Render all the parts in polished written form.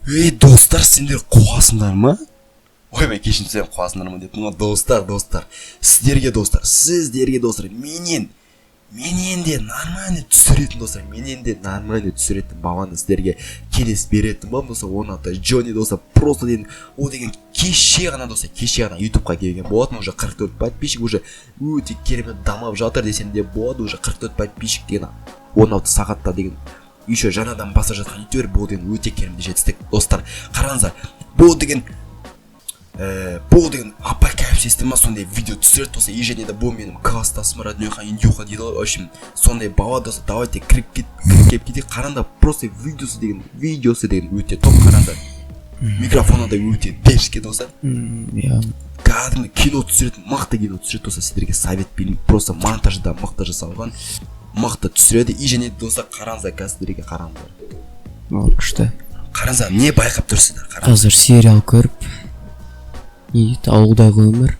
Ей достар, сендер қуасыңдар ма? Ойбай, кешірсем қуасыңдар ма деп. Достар, сіздерге достар, менен де нормально түсіретін достар, бағаны сіздерге келес беретін ба достар. Оның аты Джонни достар, просто деген о деген кеше ғана ютубқа келген болатын, уже 44 подписчик, уже өте керемет дамап жатыр десем де болады, уже 44 подписчик деген 16 сағатта деген еще жаңадан баса жатқан ютубер, бұл деген өте керемет жетістік достар. Қараңыздар, бұл деген апокалипсисте ма сондай видео түсіреді достар. Ежеден де бұл менің класстасым роднёха индюха дейді ғой. В общем, сондай бала достар, давайте кіріп кетейік. Қараңдар, просто видеосы деген өте топ. Қараңдар, микрофоны да өте дерзкий достар. Кәдімгі кино түсіретін, мықты кино түсіреді достар. Сіздерге совет берейін, просто монтажы да мықты жасалған, мықты түсіреді. Ежеден достар, қараңыздар, сіздерге қараңыздар. Күшті. Қараңыздар, не байқап тұрсыздар? Қазір сериал көріп, ауылдағы өмір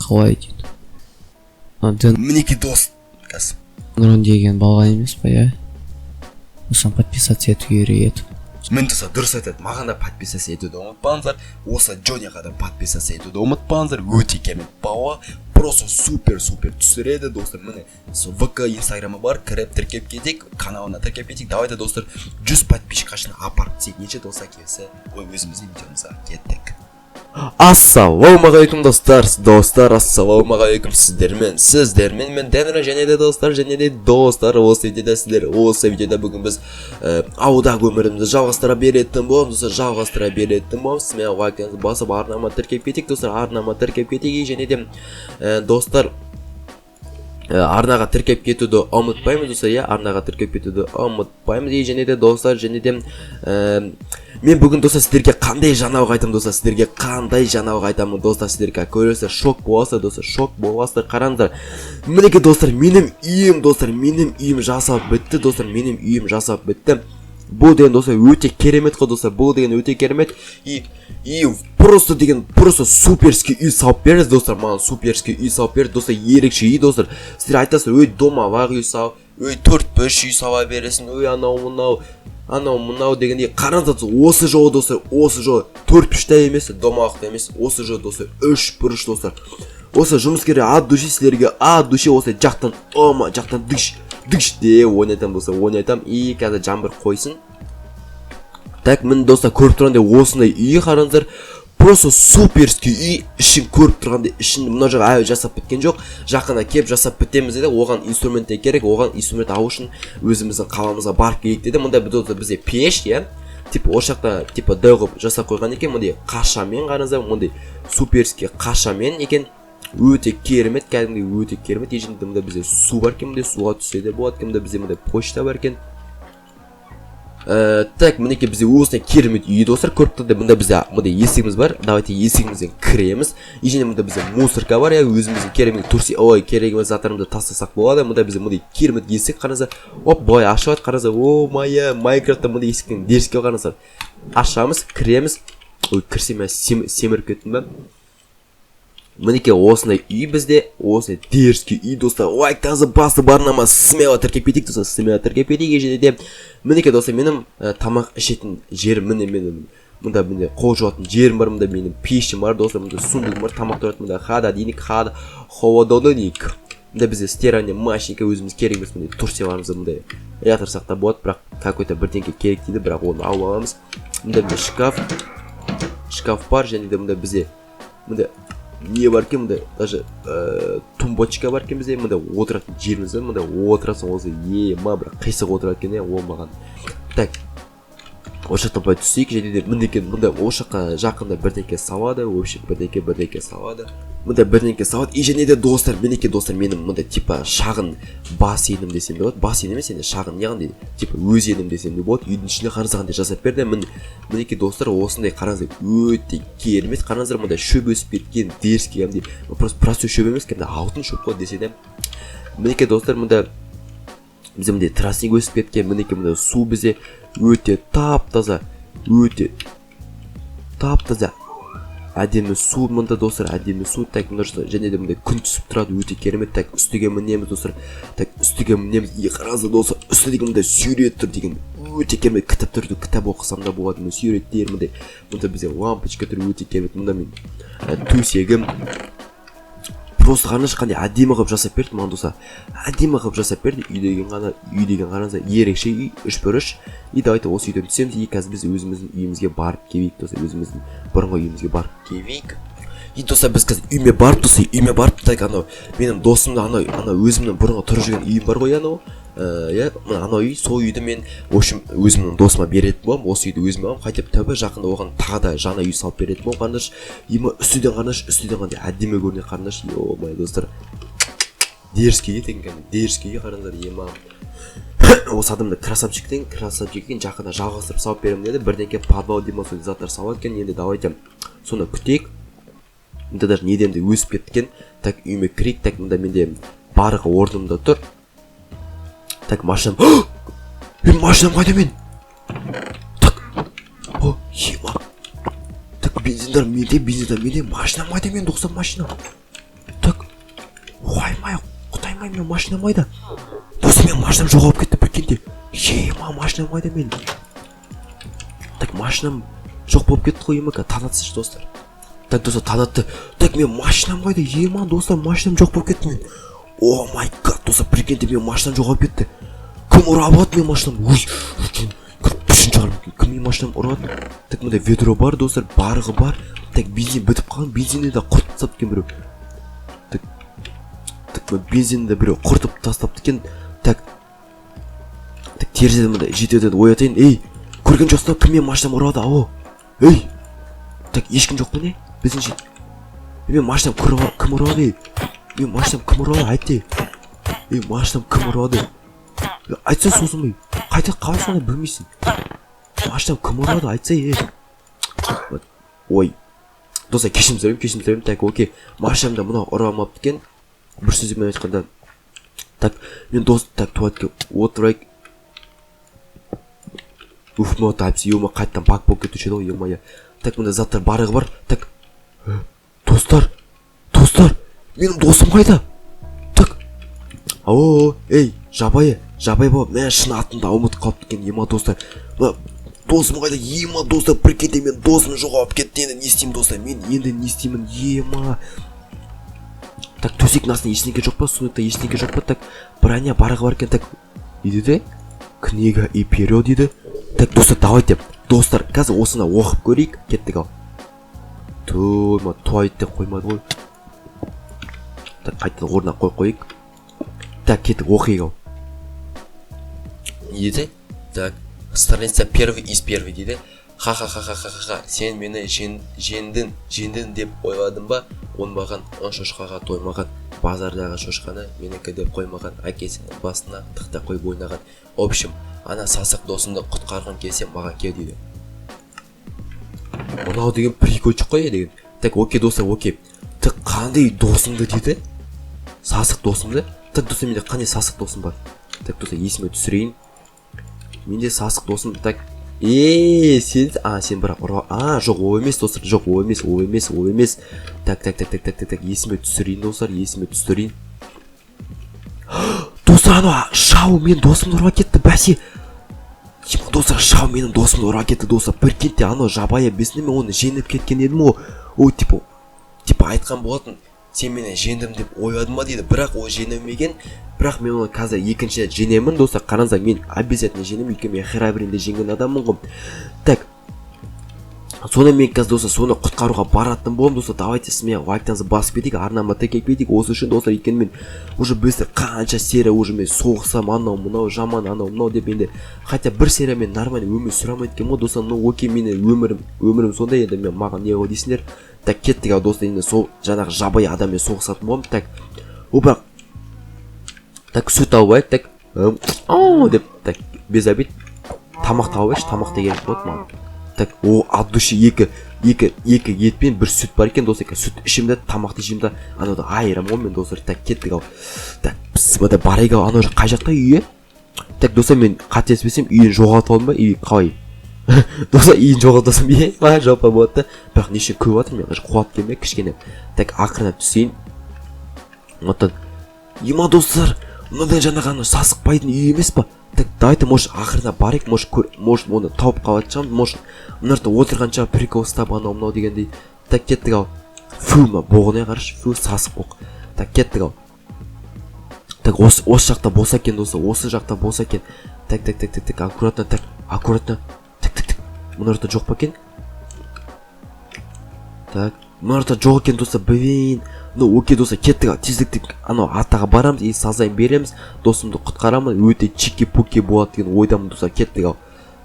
қалай дейді. Мінеки дос, кәсіп. Нұрын деген бала емес па, я? Осыған подписаться етуге үйретіп. Мен тұса дұрыс айтады, маған да подписаться етуді ұмытпаңыздар. Осы Джонниға да подписаться етуді ұмытпаңыздар. Өте керемет бала, просто супер түсіреді достар. Міне ВК, инстаграмы бар, кіріп тіркеп кетейік, каналына тіркеп кетейік. Давайте достар 100 подписчикқа шын апарып тек неше доса келсе, өзіміздің видеомызға кеттік. Ассалаумағалейкум достар, ассалаумағалейкум сіздермен мен Дэнра, және де достар, осы видеода бүгін біз ауылдағы өмірімізді жалғастыра беретін боламыз. Сізмен лайкыңызды басып арнама тіркеп кетейік достар, және де достар арнаға тіркеп кетуді ұмытпаймыз достар, және де достар, мен бүгін достар сіздерге қандай жаңалық айтамын достар, сіздерге көресіздер, шок боласыздар. Қараңыздар, мінеки достар, менің үйім жасап бітті. Бұл деген достар өте керемет қой достар, и просто суперский үй салып берді достар, маған суперский үй салып берді достар, ерекше үй достар. Сіздер айтасыздар, өй домалақ үй сал, өй 4-5 үй сала бересің, өй анау мынау дегендей. Қараңыздар, осы жолы достар, 4-5-та емес, домалақта емес, осы жолы достар 3 бұрыш достар. Осы жұмыскері от души сіздерге, осы жақтан дыш де ойнайтам, и қазір жаңбыр қойсын. Так, мін достар көріп тұрғандай осындай үй қараңыздар, просто суперский үй, ішін көріп тұрғандай, ішін мұна жағы әлі жасап біткен жоқ, жақына кеп жасап бітеміз деді. Оған инструмент керек, оған инструмент алу үшін өзіміздің қаламызға барып келейік деді. Мұнда бізде пеш, осы жақта дәуғып жасап қойған екен, мұндай қашамен қараңыздар, мұндай суперский қашамен екен. Өте керемет, ежінде мұнда бізде су бар екен, суға түссе де болады, мұнда бізде почта бар екен. Так, мінеке бізде осындай керемет үй достар, көріп тұрды. Мұнда бізде есігіміз бар, давайте есігімізден кіреміз. Ежінде мұнда бізде мусорка бар, өзіміздің керегіміз заттарымызды тастасақ болады. Мұнда бізде керемет есік қараңыздар. Былай ашылады, қараңыздар. Майнкрафтта мұнда есіктен дерзкел қараңыздар. Ашамыз, кіреміз. Кірсем семіріп кеттім ба. Мінеке осындай үй бізде, осындай дерзкий үй достар. Лайктаңызды басып арнама смело тіркеп кетейік достар, ежінде. Мінеке достар, менің тамақ ішетін жерім, мұнда қол жуатын жерім бар, мұнда менің пешім бар достар, мұнда сундығым бар, тамақ тұрады, мұнда холодильник. Мұнда бізде стиральный машинка, өзіміз керек емес, мұнда турсияларымызды мұнда ятырсақ та болады, бірақ какой-то бірдеңке керек дейді, бірақ оны алып аламыз. Мұнда бізде шкаф бар, және де мұнда бізде не бар екен, мұнда даже тумбочка бар екен бізде, мұнда отыратын жеріміз бар, мұнда отырасың осы бір қисық отырады екен, ол маған. Так, осы жақта былай түсейік, және де мұнда осы жаққа жақында бірдеңке салады, и және де достар, менің мұнда шағын бассейнім десем де болады, бассейн емес, шағын неғын дейді, өзенім десем де болады, үйдің ішінде қараңыздар жасап берді. Мінеке достар, осындай қараңыздар, өте керемет. Қараңыздар, мұнда шөп өсіп кеткен, дерзкий, просто простой шөп емес, алтын шөп қой десе де. Мінеке достар, мұнда бізде тростник өсіп кеткен, мінеке мұнда су бізде өте тап-таза, әдемі су мұнда достар, так, және де мұнда күн түсіп тұрады, өте керемет. Так, үстіге мінеміз достар, и қараңыздар достар, үсті деген мұнда сүйрет тұр деген, өте керемет кітаптарды кітап оқысам да болады, мен суреттер мындай бізде лампочка тұр өте керемет, мында мен төсегім просто қараңызшы қандай әдемі қылып жасап берді маған достар, әдемі қылып жасап берді. үй деген қараңыздар ерекше үй, 3x3. И давайте осы үйден түсеміз, и қазір біз өзіміздің үйімізге барып келейік достар, өзіміздің бұрынғы үйімізге барып келейік. И достар біз қазір үйіме барып достар, үйіме барып так анау менің досымда анау өзімнің бұрынғы тұрып жүрген үйім бар ғой анау, иә, анау үй, сол үйді мен өзімнің досыма беретін боламын, осы үйді өзіме аламын, қайтып тәубе жақында оған тағы да жаңа үй салып беретін боламын. қараңдаршы, үйіме үстіден қараңдаршы, үстіден қандай әдемі көрінеді қараңдаршы, ой достар, дерзкий деген дерзкий қараңдар, ема осы адамды красавчиктен жақында жалғастырып салып беремін деді, бірден келіп подвал деймін сол заттар салып екен. Енді давайте соны күтейік. Мында даже неден де өсіп кеткен. Так үйіме кірейік. Так мында менде барығы орнымда тұр. Так машинам, машинам қайда мен? Так, ема. Так бензиндар менде, машинам қайда мен, достар, машинам. Так, оймай, құдаймай, мен машинам қайда? Достар, мен машинам жоғалып кетті біркенде. Ема, машинам қайда мен? Так машинам жоқ болып кетті ғой, ема, танатсыш достар. Так достар, танатты. Так мен машинам қайда? Ема, достар, машинам жоқ болып кетті мен. О май гад, достар, біркенде мен машинам жоғалып кетті. Кім ұрап алды мен машинам? Ой, үшінші шығарым, кім мен машинам ұрап? Так мында ведро бар достар, барығы бар. Так бензин бітіп қалған, бензинді де құртып тастапты екен біреу. Так бензинді біреу құртып тастапты екен. Так терезеден мында жетеуден оятайын. Ей, көрген жоқсың, кім мен машинам ұрады? Ау, ей. Так ешкім жоқ па не? Біздіңше. Мен машинам кім ұрады? Мен машинам кім ұрады? Айтты. Ей, машинам кім ұрады? Айтса созылмай. Қайта қалай сонда білмейсің. Машинам кім ұрады? Айтса, ей. Ой. Достар, кешірім сұраймын. Так, окей. Машинамда мынау ұрамапты екен. Бір сөзімен айтқанда. Так, мен так туатқа отырайық. Мынау тайпсы, ема қайттан бак болып кетуші еді ғой, ема. Так, мында заттар барығы бар. Так, достар, менің досым қайда? Так, ей, жабайы бабам, мен шын атымда ұмытып қалыпты екен, ема достар. Досым қайда? Ема достар, бір кетте мен досым жоғалып кетті. Енді не істеймін достар? Мен енді не істеймін? Ема. Так, төсектің астында ештеңе жоқ па? Суықта ештеңе жоқ па? Так, броня барығы бар екен. Так, не дейді? Книга и перо дейді. Так, достар, давайте. Достар, қазір осыны оқып көрейік. Кеттік ал. Туайт деп қоймады ғой. Так, қайтадан орнына қойық. Так, кеттік, оқиық ал. Не дейді? Так, страница первый из первый дейді. Ха-ха-ха-ха-ха-ха, сен мені жеңдің деп ойладың ба? Оңбаған, он шошқаға тоймаған, базардағы шошқаны менікі деп қоймаған, әкесінің басына тықта қойып ойнаған. Общем, ана сасық досымды құтқарған келсе маған кел дейді. Мынау деген прикольчик қой деген. Так, окей достар, окей. Так, қандай досымды дейді? Сасық досымды? Так, достар, менде қандай сасық досым бар? Так, достар, есіме түсірейін. Менде сасық досым, так. Сен бірақ ұра. Жоқ, ол емес достар, жоқ, ол емес. Так, есіме түсірейін достар, Достар, анау Шау мен досымды ұра кетті, бәсе. Достар, Шау менің досымды ұра кетті, достар. Бір кетте анау жабайы бесіне мен оны жеңіп кеткен едім ғой. Ой, типа айтқан болатын, сен мені жеңдім деп ойладым ма дейді. Бірақ ол жеңілмеген. Бірақ мен оны қазір екінші жеңемін, достар. Қараңыздар, мен обязательно жеңемін, өйткені мен Херабринде жеңген адаммын ғой. Так. Соны мен қазір достар, соны құтқаруға баратын боламын, достар. Давайте сіз мен лайктаңызды басып кетейік, арнама тіркеліп кетейік. Осы үшін достар, өйткені мен уже бізді қанша серия уже мен соғысам, анау мынау жаман, анау мынау деп енді хотя бір серия мен нормально өмір сүре алмайды екенмін ғой, достар. Ну окей, менің өмірім сондай енді, мен маған не ғой дейсіңдер. Так, кеттік ал достар, енді сол жаңағы жабайы адаммен соғысатын боламын. Так. Бірақ так, сүт алып алайық, так. Деп, так, без обид. Тамақ алайықшы, тамақ деген болады маған. Так, от души екі етпен бір сүт бар екен, достар. Сүт ішімді, тамақты жеймін, анауды айырам ғой мен, достар. Так, кеттік ал. Так, біз барайық ал, анау қай жаққа үйе? Так, достар, мен қателеспесем үйін жоғалтып алдым ба? Үй қалай? Достар, үйін жоғалтасам ие? Жалпы болады да. Бірақ неше көп атыр, мен қуат келмей кішкене. Так, ақырына түсейін. Оттан, ема достар, мынадай жаңағы сасықбайдың үйі емес па? Так давайте может ақырына барайық, может оны тауып қалатын шығармыз, может мына жерде отырғанша прикол ұстап анау мынау дегендей. Так кеттік ау. Фу ма боғына қарашы, фу сасық боқ. Так кеттік ау. Так осы жақта болса екен достар, осы жақта болса екен. Так аккуратно, так. Мына жерде жоқ па екен? Так, мына жерде жоқ екен достар, блин. Ну окей достар, кеттік, тездіктік анау атаға барамыз, и сазайын береміз, досымды құтқарамын, өте чики-пуки болады деген ойдамын достар, кеттік ау.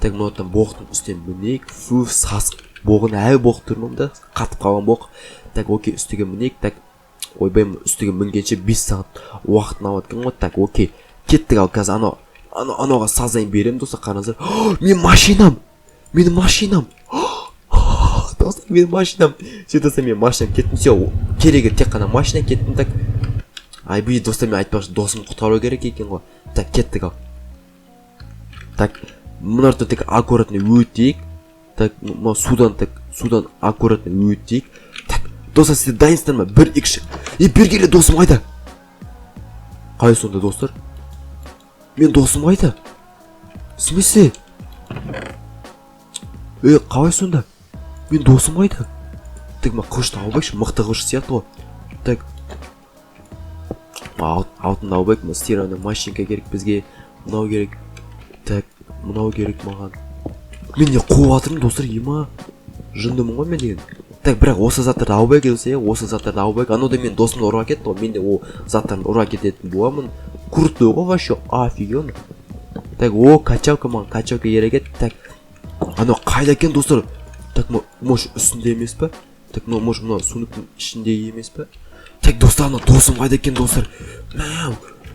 Так, мынаудан боқтың үстен мінейік, фу сасық боғын әлі боқ тұрмын да, қатып қалған боқ. Так окей, үстіге мінейік, так ойбайым үстіге мінгенше 5 сағат уақытын алады екен ғой. Так окей, кеттік ау, қазір анауға сазайын беремін достар, қараңыздар. Менің машинам достар, менің машинам. Сөйтсе менің машинам кеттім, все, керегі тек қана машина кеттім. Так ай бүй достар, мен айтпақшы досым құтқару керек екен ғой. Так кеттік ау. Так мына жерде тек аккуратно өтейік. Так мына судан аккуратно өтейік. Так достар, сіздер дайынсыздар ма? 1-2 бергелі досым қайда? Қай сонда достар? Мен досым қайда? В смысле? Қалай сонда? Мен досым қайда? Так ма қылышты албайықшы, мықты қылыш сияқты ғой. Так алтын албайық, ма стиральный машинка керек бізге, мынау керек. Так мынау керек маған. Мен не қуып жатырмын достар, ема жындымын ғой мен деген. Так бірақ осы заттарды албай келсе, осы заттарды албай. Анау да мен досымды ұруға кетті ғой, мен де ол заттарды ұруға кететін боламын. Крутой ғой вообще, офигенно. Так качалка маған, качалка ерекет. Так анау қайда екен достар? Так может үстінде емес па? Так может мына сундықтың ішінде емес па? Так достар, ана досым қайда екен достар?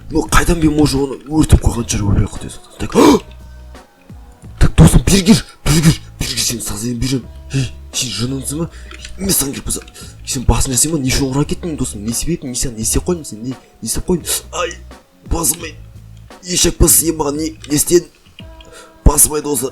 Қайдан мен может оны өртіп қойған шығар, өле құдай сақтасын. Так досым, бергер, сен сазайын берем. Сен жыныңсың ба? Мен саған келіп болса, сен басын жасай ма? Не үшін ұра кеттің досым? Не себебін? Не саған не істеп қойдым сен? Не істеп қойдым? Ай, басым ай. Ешек бас, сен маған не істедің? Басым ай достар.